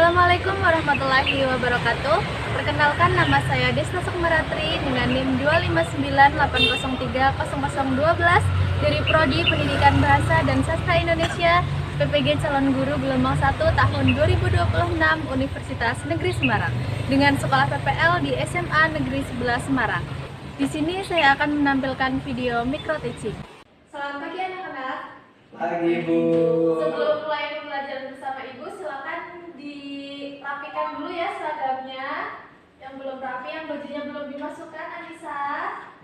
Assalamualaikum warahmatullahi wabarakatuh. Perkenalkan, nama saya Desna Sukmaratri dengan NIM 25980300012 dari Prodi Pendidikan Bahasa dan Sastra Indonesia PPG Calon Guru Gelombang 1 tahun 2026 Universitas Negeri Semarang dengan sekolah PPL di SMA Negeri 11 Semarang. Di sini saya akan menampilkan video micro teaching. Selamat pagi anak-anak. Pagi, Bu. Sebelum mulai pembelajaran bersama Ibu, silakan dirapikan dulu ya seragamnya. Yang belum rapi, yang bajunya belum dimasukkan, Anissa.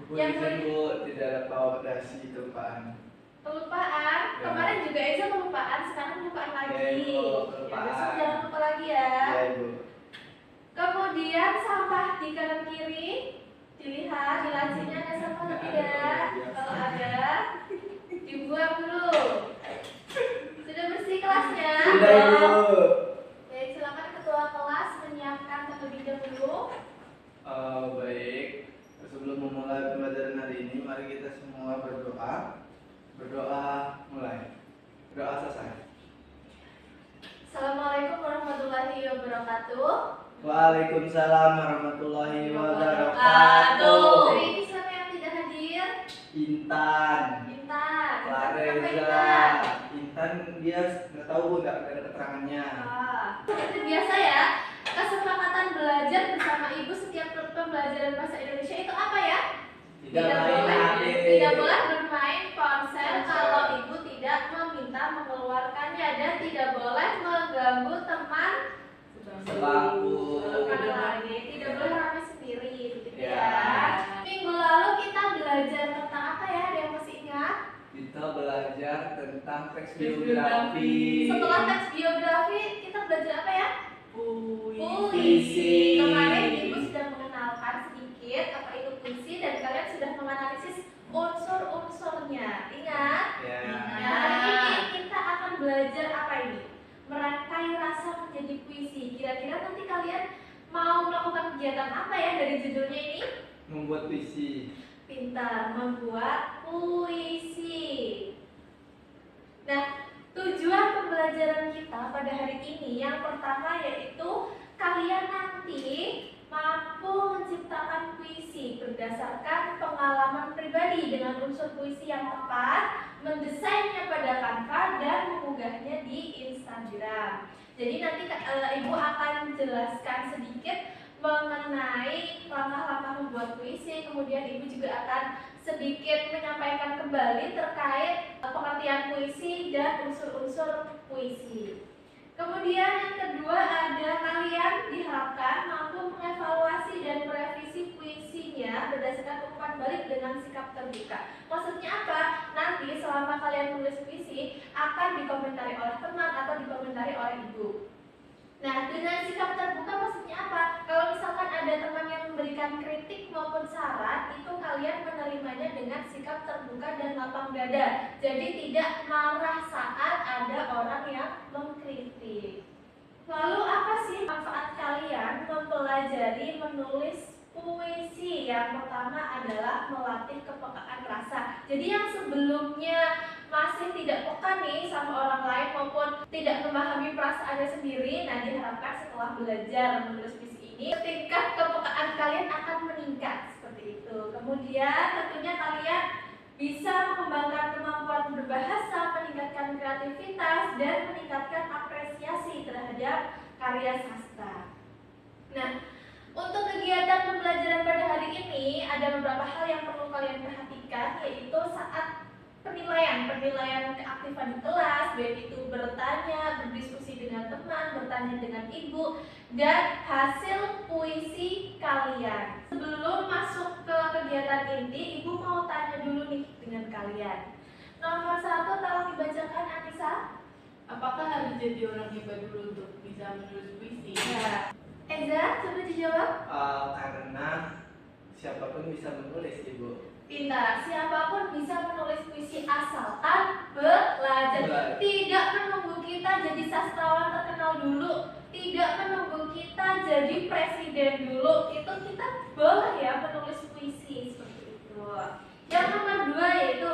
Ibu izin, Bu, tidak ada bawa dasi kelupaan. Kelupaan? Ya. Kemarin juga Eza kelupaan, sekarang kelupaan lagi. Ya, Ibu, Ya, kelupaan. besok jangan lupa lagi ya. Ya, Ibu. Kemudian sampah di kanan kiri dilihat, di lacinya ada sampah atau tidak. Kalau ada, dibuang dulu. Sudah bersih kelasnya? Sudah, Ibu. Baik, silakan ketua kelas menyiapkan terlebih dahulu. Baik. Sebelum memulai pembelajaran hari ini, mari kita semua berdoa. Berdoa mulai. Berdoa selesai. Assalamualaikum warahmatullahi wabarakatuh. Waalaikumsalam warahmatullahi wabarakatuh. Hari ini siapa yang tidak hadir? Intan. Intan. Clareza. Intan dia nggak tahu, Bu, nggak ada keterangannya. Seperti biasa ya, kesepakatan belajar bersama Ibu setiap pembelajaran bahasa Indonesia itu apa ya? Tidak boleh bermain ponsel kalau Ibu tidak meminta mengeluarkannya, dan tidak boleh mengganggu teman Sebangku. lagi. Tidak boleh rame sendiri, begitu Ya. ya. Minggu lalu kita belajar tentang apa ya? Ada yang masih ingat? Kita belajar tentang teks biografi. Setelah teks biografi, kita belajar apa ya? Puisi. Kemarin Ibu sudah mengenalkan sedikit apa itu puisi dan kalian sudah menganalisis unsur-unsurnya. Ingat? Ya. Nah, hari ini kita akan belajar apa ini? Merangkai rasa menjadi puisi. Kira-kira nanti kalian mau melakukan kegiatan apa ya dari judulnya ini? Membuat puisi. Pintar, membuat puisi. Nah, tujuan pembelajaran kita pada hari ini yang pertama yaitu kalian nanti mampu menciptakan puisi berdasarkan pengalaman pribadi dengan unsur puisi yang tepat, mendesainnya pada Canva dan mengunggahnya di Instagram. Jadi nanti Ibu akan jelaskan sedikit mengenai langkah-langkah membuat puisi, kemudian Ibu juga akan sedikit menyampaikan kembali terkait pengertian puisi dan unsur-unsur puisi. Kemudian yang kedua ada kalian diharapkan mampu mengevaluasi dan merevisi puisinya berdasarkan umpan balik dengan sikap terbuka. Maksudnya apa? Nanti selama kalian menulis puisi akan dikomentari oleh teman atau dikomentari oleh Ibu. Nah, dengan sikap terbuka maksudnya apa? Kalau misalkan ada teman yang memberikan kritik maupun saran, itu kalian menerimanya dengan sikap terbuka dan lapang dada. Jadi tidak marah saat ada orang yang mengkritik. Lalu apa sih manfaat kalian mempelajari menulis puisi? Yang pertama adalah melatih kepekaan rasa. Jadi yang sebelumnya masih tidak peka nih sama orang lain maupun tidak memahami perasaannya sendiri, nah diharapkan setelah belajar menulis puisi ini tingkat kepekaan kalian akan meningkat seperti itu. Kemudian tentunya kalian bisa mengembangkan kemampuan berbahasa, meningkatkan kreativitas dan meningkatkan apresiasi terhadap karya sastra. Nah, untuk kegiatan pembelajaran pada hari ini ada beberapa hal yang perlu kalian perhatikan, yaitu saat penilaian keaktifan di kelas, baik itu bertanya, berdiskusi dengan teman, bertanya dengan ibu, dan hasil puisi kalian. Sebelum masuk ke kegiatan inti, ibu mau tanya dulu nih dengan kalian. Nomor 1 tolong dibacakan, Anissa. Apakah harus jadi orang hebat dulu untuk bisa menulis puisi? Ya. Eza, coba dijawab. Karena siapapun bisa menulis, Ibu. Pintar, siapapun bisa menulis puisi asalkan belajar. Tidak menunggu kita jadi sastrawan terkenal dulu, tidak menunggu kita jadi presiden dulu. Itu kita boleh ya menulis puisi seperti itu. Yang nomor 2 yaitu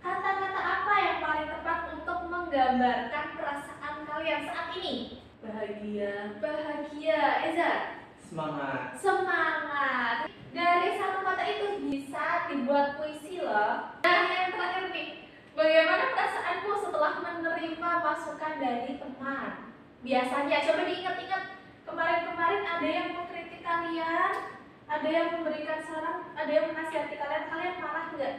kata-kata apa yang paling tepat untuk menggambarkan perasaan kalian saat ini? Bahagia. Bahagia. Eza, Semangat. semangat. Dari satu kata itu bisa dibuat puisi loh. Nah, yang terakhir nih, bagaimana perasaanmu setelah menerima masukan dari teman? Biasanya, coba diingat-ingat, kemarin-kemarin ada yang mengkritik kalian, ada yang memberikan saran, ada yang menasihati kalian, kalian marah nggak?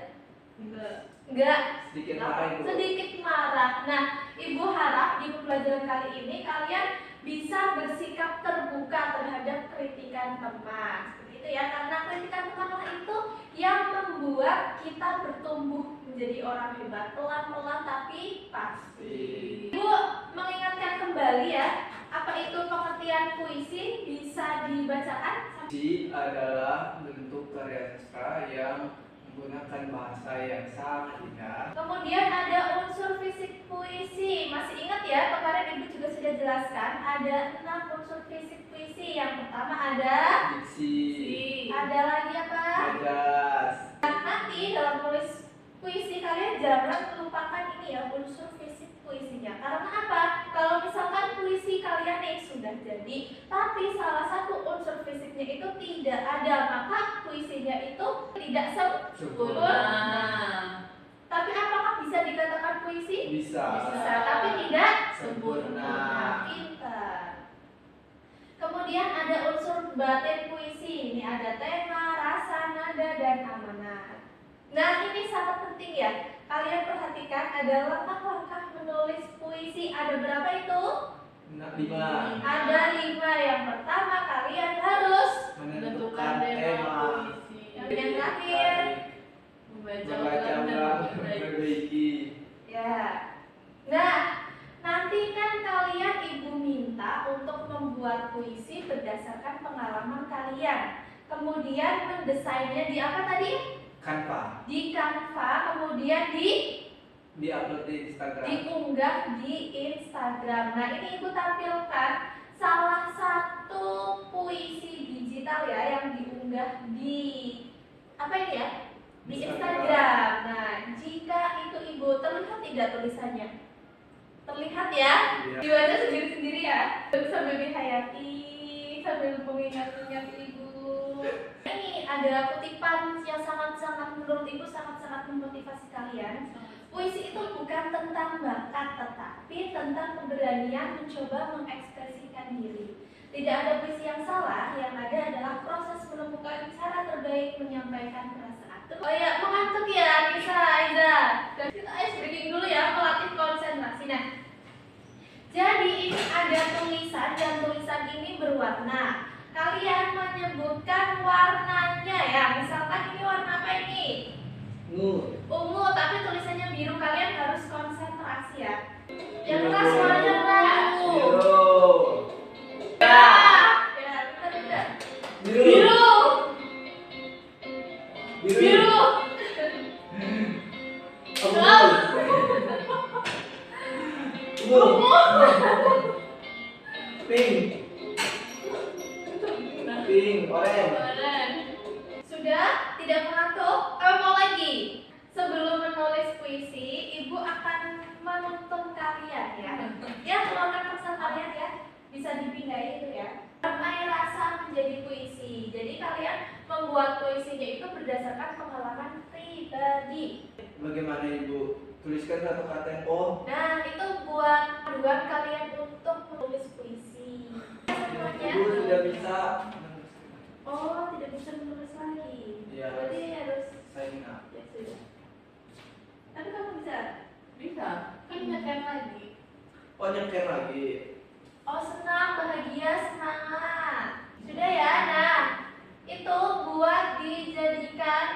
Enggak. Enggak. Sedikit marah Ibu. Sedikit marah. Nah, Ibu harap di pembelajaran kali ini kalian bisa bersikap terbuka terhadap kritikan teman. Seperti itu ya, karena kritikan temanlah itu yang membuat kita bertumbuh menjadi orang hebat, pelan-pelan tapi pasti. Ibu mengingatkan kembali ya, apa itu pengertian puisi, bisa dibacakan? Puisi adalah bentuk karya sastra yang menggunakan bahasa yang sangat indah. Kemudian ada unsur fisik puisi. Masih ingat ya, kemarin Ibu juga sudah jelaskan ada 6 unsur fisik puisi. Yang pertama ada Diksi, ada lagi apa? najas, Nah, nanti dalam tulis puisi kalian jangan melupakan ini ya, unsur fisik puisinya. Karena apa? Kalau misalkan puisi kalian nih sudah jadi, tapi salah satu unsur fisiknya itu tidak ada, maka puisinya itu tidak sempurna. Tapi apakah bisa dikatakan puisi? Bisa. Bisa, tapi tidak Sempurna. Pintar. Kemudian ada unsur batin puisi. Ini ada tema, rasa, nada, dan amanat. Nah, ini sangat penting ya. Kalian perhatikan ada langkah-langkah menulis puisi. Ada berapa itu? 5. Ada 5. Yang pertama kalian harus Menentukan tema. puisi. Yang terakhir Membaca Membaca ulang dan ulang, memperbaiki. memperbaiki. ya. Nah, nanti kan kalian Ibu minta untuk membuat puisi berdasarkan pengalaman kalian. Kemudian mendesainnya di apa tadi? Canva. Di Canva, kemudian Di-upload di Instagram. diunggah di Instagram. Nah, ini Ibu tampilkan salah satu puisi digital ya yang diunggah di apa ini ya? Di Instagram. Nah, jika itu Ibu terlihat tidak tulisannya? Terlihat ya? Iya. Dibaca sendiri-sendiri ya. Sambil dihayati, sambil mengingat-ingat Ibu. Ini ada kutipan yang sangat-sangat menurut Ibu sangat-sangat memotivasi kalian. Puisi itu bukan tentang bakat, tetapi tentang keberanian mencoba mengekspresikan diri. Tidak ada puisi yang salah, yang ada adalah proses menemukan cara terbaik menyampaikan perasaan. Oh ya, mengantuk ya, Nisa, Aiza. Dan kita ice breaking dulu ya, melatih konsentrasi. Nah, jadi ini ada tulisan dan tulisan ini berwarna. Kalian menyebutkan warnanya ya. Misalkan ini warna apa ini? Ungu, tapi tulisannya biru. Kalian harus konsentrasi ya. Yang keras warnanya ungu. Biru. Ya, ya, bentar. Biru. Biru. Biru. Biru. Ungu. Pink. Pink, orange. Sudah? Tidak mengantuk? Mau lagi? Sebelum menulis puisi, Ibu akan menuntun kalian ya. Ya, keluarkan pesan kalian ya. Bisa dipindahin itu ya. Ramai rasa menjadi puisi. Jadi kalian membuat puisinya itu berdasarkan pengalaman pribadi. Bagaimana Ibu? Tuliskan satu kata yang Nah, itu buat panduan kalian untuk menulis puisi. Semuanya. Ibu sudah bisa. Oh, tidak bisa menulis lagi. Iya. Berarti harus Sign up. ya sudah. Tapi kamu bisa. Bisa. Kan nyekan lagi. Oh, nyeker lagi. Oh, senang, bahagia, semangat. Sudah ya. Nah, itu buat dijadikan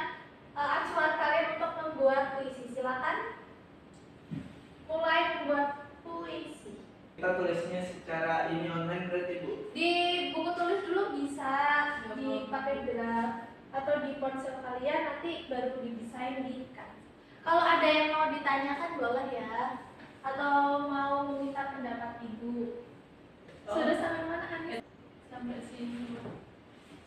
acuan kalian untuk membuat puisi. Silakan mulai membuat puisi. Kita tulisnya secara ini online berarti Bu. Di buku tulis dulu bisa, dipakai draft atau di ponsel kalian nanti baru didesain di Canva. Kalau ada yang mau ditanyakan boleh ya, atau mau meminta pendapat Ibu. Sudah sampai mana Anis? Sampai sini.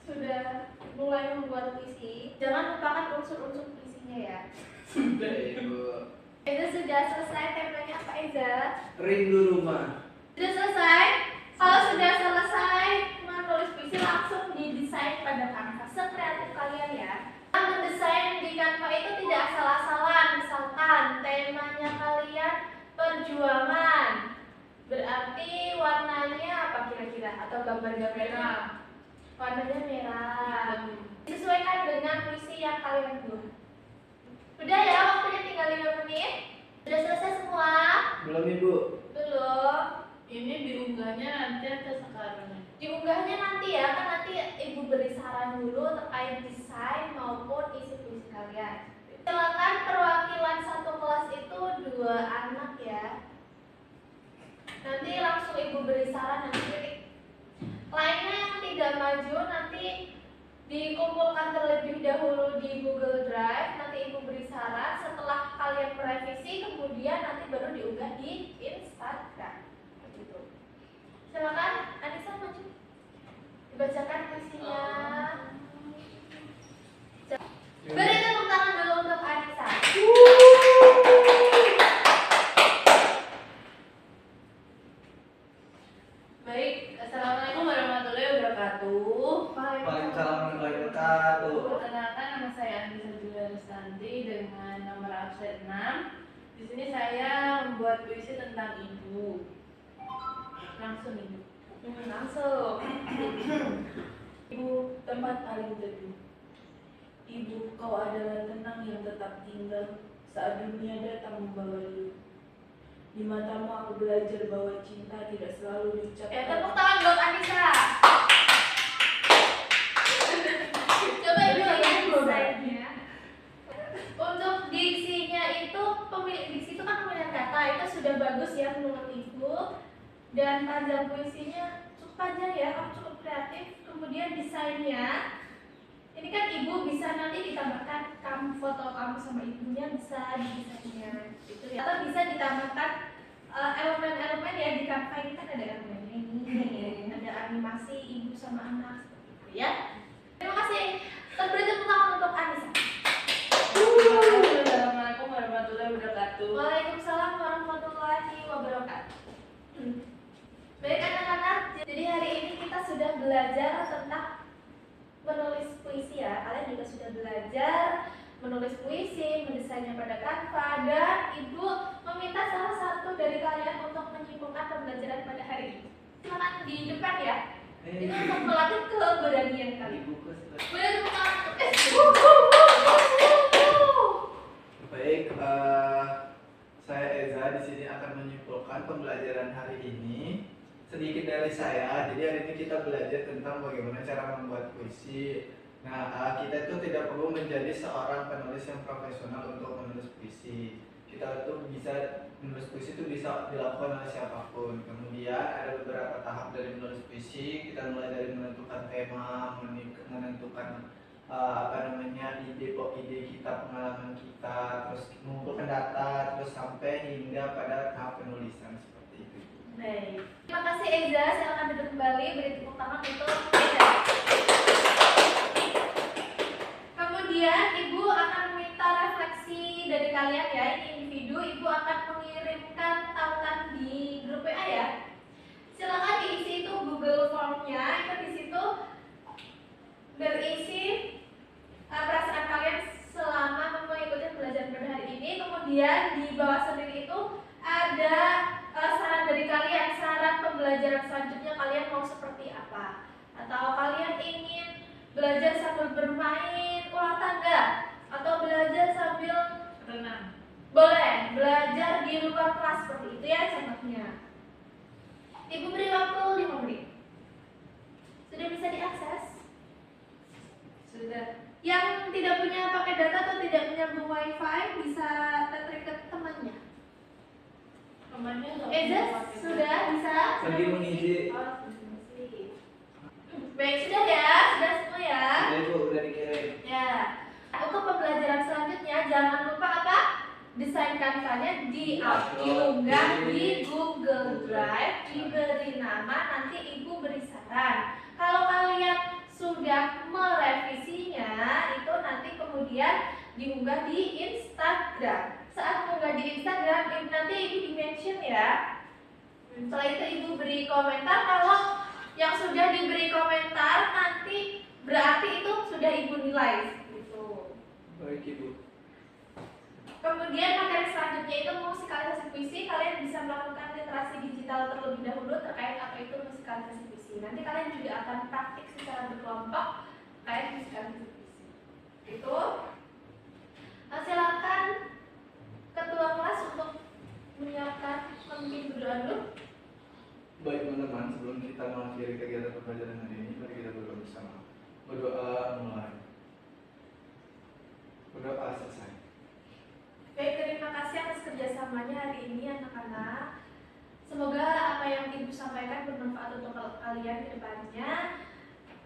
Sudah mulai membuat puisi. Jangan lupakan unsur-unsur puisinya ya. Sudah Ibu. Itu sudah selesai temanya apa Eza? Rindu rumah. Sudah selesai? kira-kira atau gambar-gambarnya? Warnanya merah. Hitam. Sesuaikan dengan puisi yang kalian buat. Udah ya, waktunya tinggal 5 menit. Sudah selesai semua? Belum Ibu. Belum. Ini diunggahnya nanti atau sekarang? Diunggahnya nanti ya, kan nanti Ibu beri saran dulu terkait desain maupun isi puisi kalian. Silakan perwakilan satu kelas itu 2 anak ya. Nanti langsung Ibu beri saran dan kritik. Lainnya yang tidak maju nanti dikumpulkan terlebih dahulu di Google Drive. Nanti Ibu beri saran. Setelah kalian merevisi, kemudian nanti baru diunggah di Instagram. Begitu. Silakan Anissa maju. Dibacakan puisinya. Beri tepuk tangan dulu untuk Anissa. Baik, Assalamualaikum warahmatullahi wabarakatuh. Waalaikumsalam warahmatullahi wabarakatuh. Perkenalkan, nama saya Anissa Julia Rustanti dengan nomor absen 6. Di sini saya membuat puisi tentang ibu. Langsung ibu. Langsung. Ibu, tempat paling teduh. Ibu, kau adalah tenang yang tetap tinggal saat dunia datang membawa liu. Di matamu aku belajar bahwa cinta tidak selalu diucapkan. Tepuk tangan buat Anissa. Coba Ibu lihat desainnya. Untuk diksinya itu, pemilik diksi itu kan pemilihan kata itu sudah bagus ya menurut Ibu. Dan panjang puisinya cukup panjang ya, kamu cukup kreatif. Kemudian desainnya, ini kan Ibu bisa nanti ditambahkan kamu foto kamu sama ibunya bisa di desainnya, gitu ya. Atau bisa ditambahkan elemen-elemen ya di Canva ini kan ada elemennya ini, ada animasi ibu sama anak seperti itu ya. Terima kasih. Beri tepuk tangan untuk Anissa. Assalamualaikum warahmatullahi wabarakatuh. Waalaikumsalam warahmatullahi wabarakatuh. Baik anak-anak, jadi hari ini kita sudah belajar tentang menulis puisi ya. Kalian juga sudah belajar menulis puisi, mendesainnya pada Canva, dan Ibu meminta salah satu dari kalian untuk menyimpulkan pembelajaran pada hari ini. Silakan di depan ya. Itu untuk melatih keberanian kalian. Boleh tepuk tangan untuk Baik, saya Eza di sini akan menyimpulkan pembelajaran hari ini. Sedikit dari saya, jadi hari ini kita belajar tentang bagaimana cara membuat puisi. Nah, kita itu tidak perlu menjadi seorang penulis yang profesional untuk menulis puisi. Kita itu bisa menulis puisi itu bisa dilakukan oleh siapapun. Kemudian ada beberapa tahap dari menulis puisi. Kita mulai dari menentukan tema, menentukan ide kita, pengalaman kita, terus mengumpulkan data, terus sampai hingga pada tahap penulisan seperti itu. Baik. Terima kasih Eza, silakan duduk kembali, beri tepuk tangan untuk Eza. Kemudian Ibu akan meminta refleksi dari kalian ya, ini individu. Ibu akan mengirimkan tautan di grup WA ya. Silakan diisi itu Google Form-nya, itu di situ berisi perasaan kalian selama mengikuti pembelajaran pada hari ini. Kemudian di bawah sendiri itu ada saran dari kalian, saran pembelajaran selanjutnya kalian mau seperti apa, atau kalian ingin belajar sambil bermain ular tangga atau belajar sambil Renang. boleh belajar di luar kelas seperti itu ya contohnya. Ibu beri waktu 5 menit. Sudah bisa diakses? Sudah. Yang tidak punya pakai data atau tidak menyambung wifi bisa tetrik ke temannya. Temannya nggak Eza punya pakai sudah data. bisa? Pergi mengisi. Oh, mengisi. Baik, sudah ya, sudah semua ya. Sudah Ibu, udah dikirim. Ya. Untuk pembelajaran selanjutnya jangan lupa apa? Desain Canva-nya diunggah di Google Drive, diberi nama, nanti Ibu beri saran. Kalau kalian sudah merevisinya, itu nanti kemudian diunggah di Instagram. Saat mengunggah di Instagram, nanti Ibu di-mention ya. Setelah itu Ibu beri komentar. Kalau yang sudah diberi komentar nanti berarti itu sudah Ibu nilai gitu. Baik Ibu. Kemudian materi selanjutnya itu musikalisasi puisi. Kalian bisa melakukan literasi digital digital terlebih dahulu terkait apa itu musikalisasi puisi. Nanti kalian juga akan praktik secara berkelompok terkait musikalisasi puisi. Itu silakan ketua kelas untuk menyiapkan pemimpin berdoa dulu. Baik teman-teman, sebelum kita mengakhiri kegiatan pembelajaran hari ini, mari kita berdoa bersama. Berdoa mulai. Berdoa selesai. Baik, terima kasih atas kerjasamanya hari ini anak-anak. Semoga apa yang Ibu sampaikan bermanfaat untuk kalian ke depannya.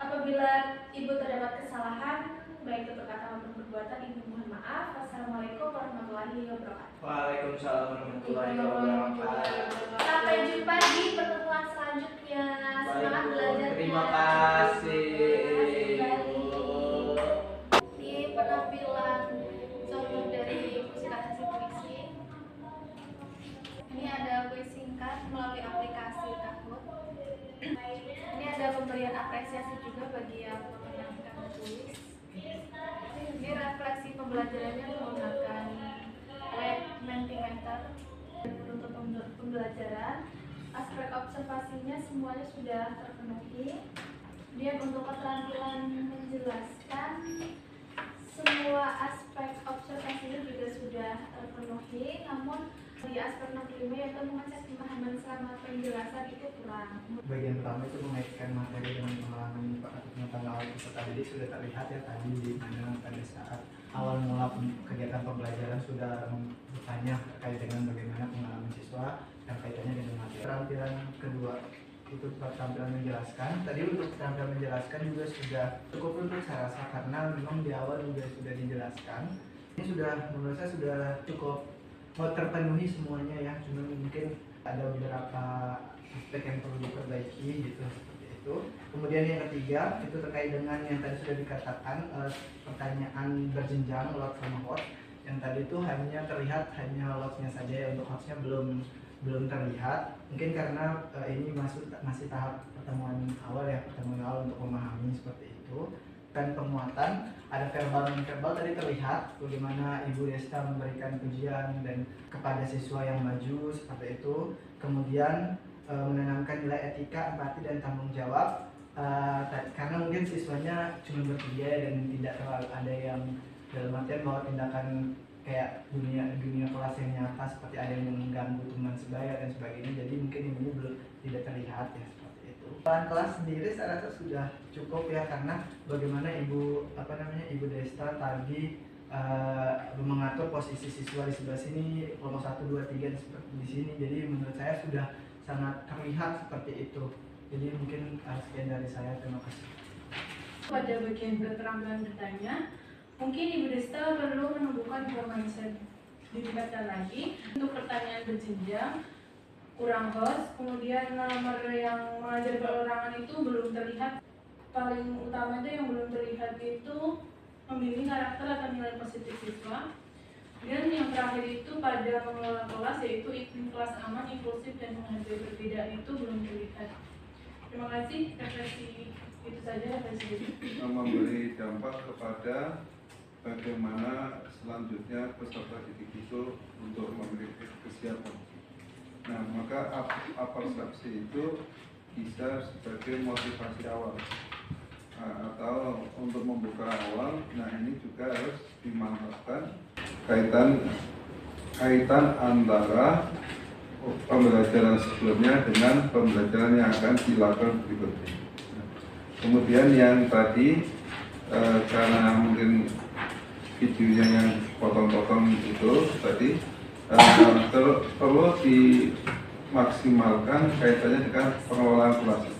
Apabila Ibu terdapat kesalahan, baik itu perkataan maupun perbuatan, Ibu mohon maaf. Wassalamualaikum warahmatullahi wabarakatuh. Waalaikumsalam warahmatullahi wabarakatuh. Sampai jumpa di pertemuan selanjutnya. Semangat belajarnya. Terima kasih. Di penampilan contoh dari musikalisasi puisi, ini ada kuis singkat melalui aplikasi Kahoot. Ini ada pemberian apresiasi juga bagi yang memenangkan tulis. Ini refleksi pembelajarannya menggunakan web Mentimeter. Untuk pembelajaran, aspek observasinya semuanya sudah terpenuhi. Kemudian untuk keterampilan menjelaskan, semua aspek observasinya juga sudah terpenuhi. Namun di aspek 65 yaitu mengecek pemahaman selama penjelasan itu kurang. Bagian pertama itu mengaitkan materi dengan pengalaman atau pengetahuan awal peserta didik sudah terlihat ya tadi di mana pada saat awal mula kegiatan pembelajaran sudah bertanya terkait dengan bagaimana pengalaman siswa dan kaitannya dengan materi. Keterampilan kedua itu keterampilan menjelaskan. Tadi untuk keterampilan menjelaskan juga sudah cukup untuk saya rasa karena memang di awal juga sudah dijelaskan. Ini sudah menurut saya sudah cukup terpenuhi semuanya ya, cuma mungkin ada beberapa aspek yang perlu diperbaiki gitu seperti itu. Kemudian yang ketiga itu terkait dengan yang tadi sudah dikatakan pertanyaan berjenjang lot sama hot. Yang tadi itu hanya terlihat hanya lotnya saja ya, untuk hotnya belum terlihat. Mungkin karena ini masih tahap pertemuan awal ya, pertemuan awal untuk memahami seperti itu. Dan penguatan ada verbal dan verbal tadi terlihat bagaimana Ibu Desta memberikan pujian dan kepada siswa yang maju seperti itu. Kemudian menanamkan nilai etika, empati dan tanggung jawab karena mungkin siswanya cuma bertiga dan tidak terlalu ada yang dalam artian bahwa tindakan kayak dunia kelas yang nyata seperti ada yang mengganggu teman sebaya dan sebagainya, jadi mungkin ini belum tidak terlihat ya seperti itu. Pelan kelas sendiri saya rasa sudah cukup ya karena bagaimana Ibu Desta tadi mengatur posisi siswa di sebelah sini, kelompok 1, 2, 3 seperti di sini, jadi menurut saya sudah sangat terlihat seperti itu. Jadi mungkin sekian dari saya, terima kasih. Pada bagian keterampilan bertanya, mungkin Ibu Desta perlu menumbuhkan informasi ditingkatkan lagi. Untuk pertanyaan berjenjang kurang host, kemudian nomor yang mengajar perorangan itu belum terlihat. Paling utama itu yang belum terlihat itu membimbing karakter atau nilai positif siswa. Dan yang terakhir itu pada mengelola kelas, yaitu iklim kelas aman, inklusif dan menghargai perbedaan itu belum terlihat. Terima kasih, refleksi itu saja refleksi ini. Memberi dampak kepada bagaimana selanjutnya peserta didik itu untuk memiliki kesiapan. Nah, maka apresiasi itu bisa sebagai motivasi awal atau untuk membuka awal. Nah, ini juga harus dimantapkan kaitan antara pembelajaran sebelumnya dengan pembelajaran yang akan dilakukan berikutnya. Kemudian yang tadi karena mungkin videonya yang potong-potong itu tadi perlu dimaksimalkan kaitannya dengan pengelolaan kelas.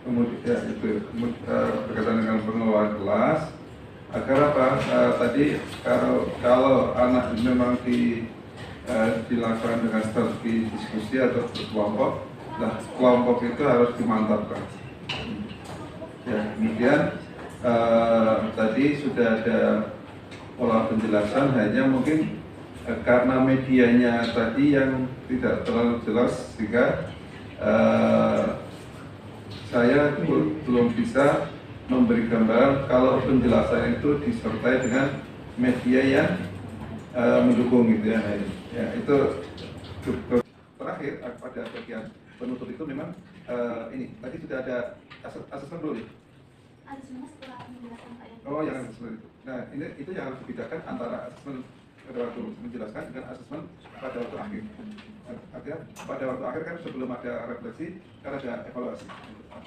Kemudian ya, itu berkaitan dengan pengelolaan kelas agar apa? Tadi kalau anak memang dilakukan dengan strategi diskusi atau berkelompok, nah kelompok itu harus dimantapkan. Ya, kemudian tadi sudah ada pola penjelasan, hanya mungkin karena medianya tadi yang tidak terlalu jelas sehingga saya belum bisa memberi gambaran kalau penjelasan itu disertai dengan media yang mendukung gitu ya. Nah, ya itu terakhir. akhir pada bagian penutup itu memang ini tadi sudah ada asesmen belum ya? Ada semua setelah penjelasan Pak yang Oh, yang asesmen itu. Nah, ini itu yang harus dibedakan antara asesmen pada waktu menjelaskan dengan asesmen pada waktu akhir. Artinya pada waktu akhir kan sebelum ada refleksi kan ada evaluasi.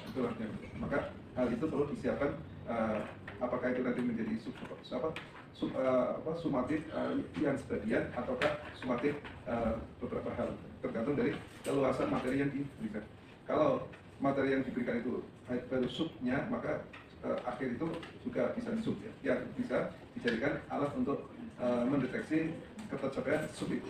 Itulah yang maka hal itu perlu disiapkan. Apakah itu nanti menjadi sumatif yang sebagian ataukah sumatif beberapa hal tergantung dari keluasan materi yang diberikan. Kalau materi yang diberikan itu baru subnya, maka akhir itu juga bisa sub ya, yang bisa dijadikan alat untuk mendeteksi ketercapaian sub itu.